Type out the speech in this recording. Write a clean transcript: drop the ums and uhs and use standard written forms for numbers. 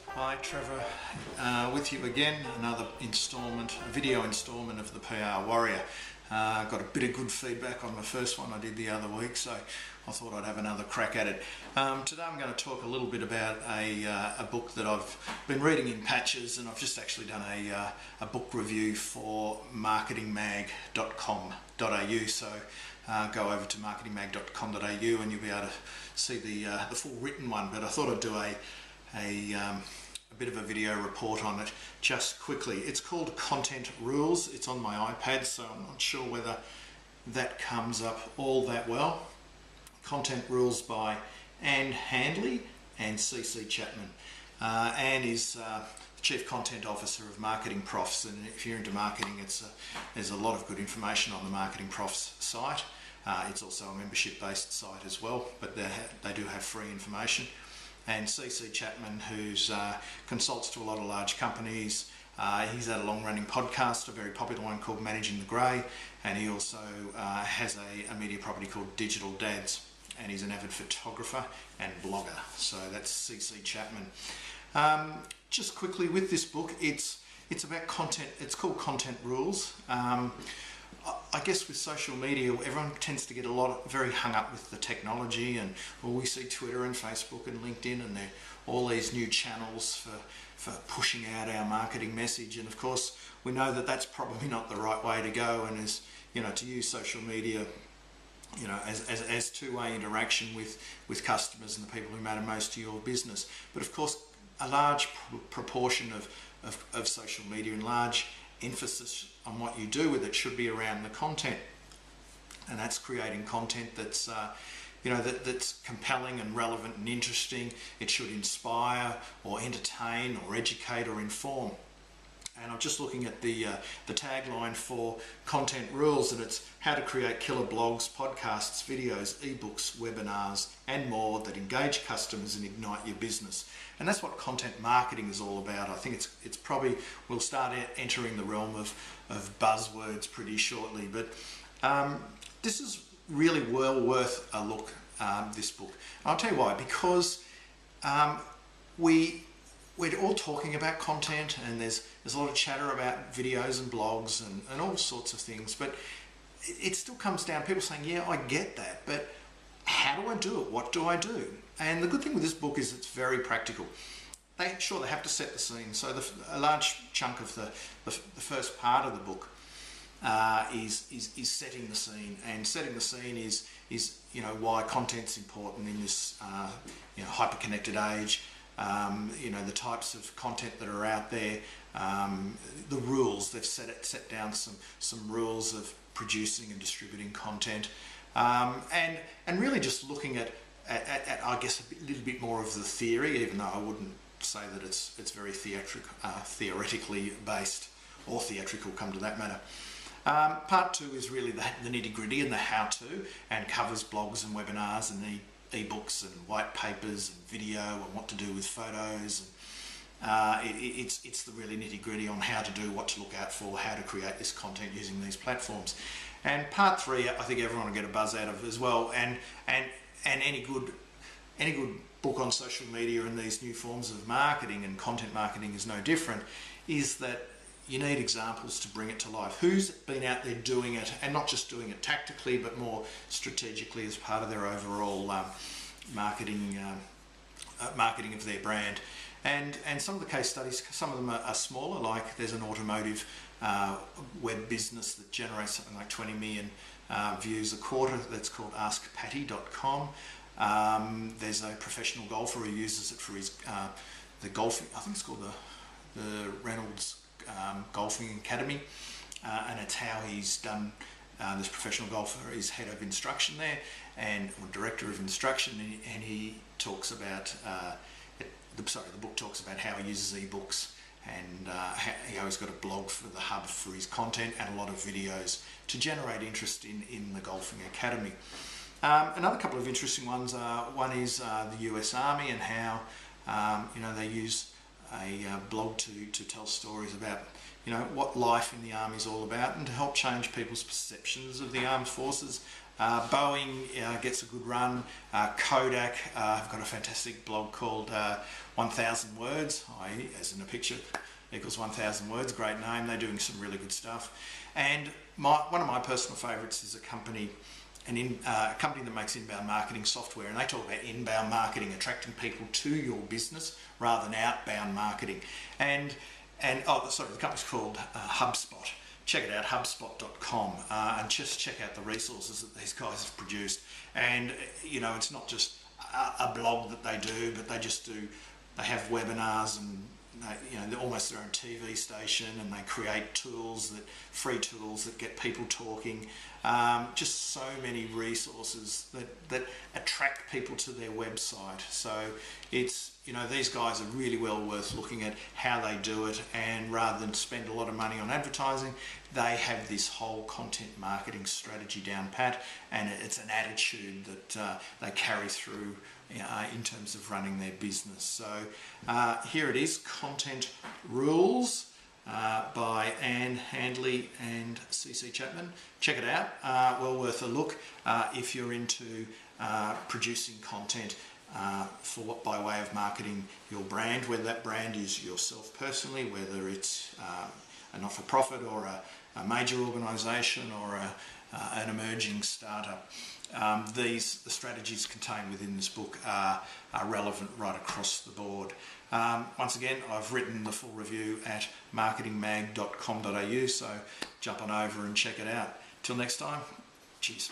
Hi, Trevor, with you again, another video installment of the PR Warrior. Got a bit of good feedback on the first one I did the other week, so I thought I'd have another crack at it. Today I'm going to talk a little bit about a book that I've been reading in patches, and I've just actually done a book review for marketingmag.com.au, so go over to marketingmag.com.au and you'll be able to see the full written one, but I thought I'd do a bit of a video report on it just quickly. It's called Content Rules. It's on my iPad, so I'm not sure whether that comes up all that well. Content Rules by Ann Handley and CC Chapman. Ann is the Chief Content Officer of Marketing Profs, and if you're into marketing, there's a lot of good information on the Marketing Profs site. It's also a membership-based site as well, but they do have free information. And CC Chapman, who's consults to a lot of large companies. He's had a long-running podcast, a very popular one called Managing the Grey, and he also has a media property called Digital Dads, and he's an avid photographer and blogger. So that's CC Chapman. Just quickly with this book, it's about content. It's called Content Rules. I guess with social media, everyone tends to get very hung up with the technology, and we see Twitter and Facebook and LinkedIn, and they're all these new channels for pushing out our marketing message. And of course, we know that that's probably not the right way to go, and to use social media, as two-way interaction with customers and the people who matter most to your business. But of course, a large proportion of social media and large emphasis on what you do with it should be around the content, and that's creating content that's that's compelling and relevant and interesting. It should inspire or entertain or educate or inform. And I'm just looking at the tagline for Content Rules, and it's how to create killer blogs, podcasts, videos, ebooks, webinars, and more that engage customers and ignite your business. And that's what content marketing is all about. I think it's probably, we'll start entering the realm of buzzwords pretty shortly, but this is really well worth a look, this book. I'll tell you why, because we're all talking about content, and there's a lot of chatter about videos and blogs and all sorts of things, but it still comes down, people saying, yeah, I get that, but how do I do it? What do I do? And the good thing with this book is it's very practical. They have to set the scene. So a large chunk of the first part of the book is setting the scene, and setting the scene is why content's important in this hyper-connected age. The types of content that are out there, the rules. They've set down some rules of producing and distributing content, and really just looking at I guess a little bit more of the theory, even though I wouldn't say that it's very theoretically based, or theatrical, come to that matter. Part two is really the nitty-gritty and the how-to, and covers blogs and webinars and ebooks and white papers and video and what to do with photos. It's the really nitty-gritty on how to do, what to look out for, how to create this content using these platforms. And part three, I think everyone will get a buzz out of as well. And any good book on social media and these new forms of marketing, and content marketing is no different, is that you need examples to bring it to life. Who's been out there doing it, and not just doing it tactically, but more strategically as part of their overall marketing of their brand. And some of the case studies, some of them are smaller, like there's an automotive web business that generates something like 20 million views a quarter, that's called AskPatty.com. There's a professional golfer who uses it for his the golfing, I think it's called the Reynolds Golfing Academy, and it's how he's done. This professional golfer is head of instruction there, or director of instruction, and he talks about the book talks about how he uses ebooks, and he's got a blog for the hub for his content, and a lot of videos to generate interest in the golfing academy. Another couple of interesting ones. One is the US Army, and how they use a blog to tell stories about what life in the Army is all about, and to help change people's perceptions of the armed forces, Boeing gets a good run. Kodak have got a fantastic blog called 1000 Words, i.e. as in a picture equals 1000 words, great name. They're doing some really good stuff. And one of my personal favourites is a company that makes inbound marketing software, and they talk about inbound marketing, attracting people to your business rather than outbound marketing. The company's called HubSpot. Check it out, HubSpot.com, and just check out the resources that these guys have produced. And it's not just a blog that they do, but they have webinars and they're almost their own TV station, and they create free tools that get people talking. Just so many resources that attract people to their website. So these guys are really well worth looking at how they do it, and rather than spend a lot of money on advertising, they have this whole content marketing strategy down pat, and it's an attitude that they carry through in terms of running their business. So here it is, Content Rules by Ann Handley and CC Chapman. Check it out, well worth a look if you're into producing content by way of marketing your brand, whether that brand is yourself personally, whether it's a not-for-profit or a major organisation or an emerging startup. The strategies contained within this book are relevant right across the board. Once again, I've written the full review at marketingmag.com.au, so jump on over and check it out. Till next time, cheers.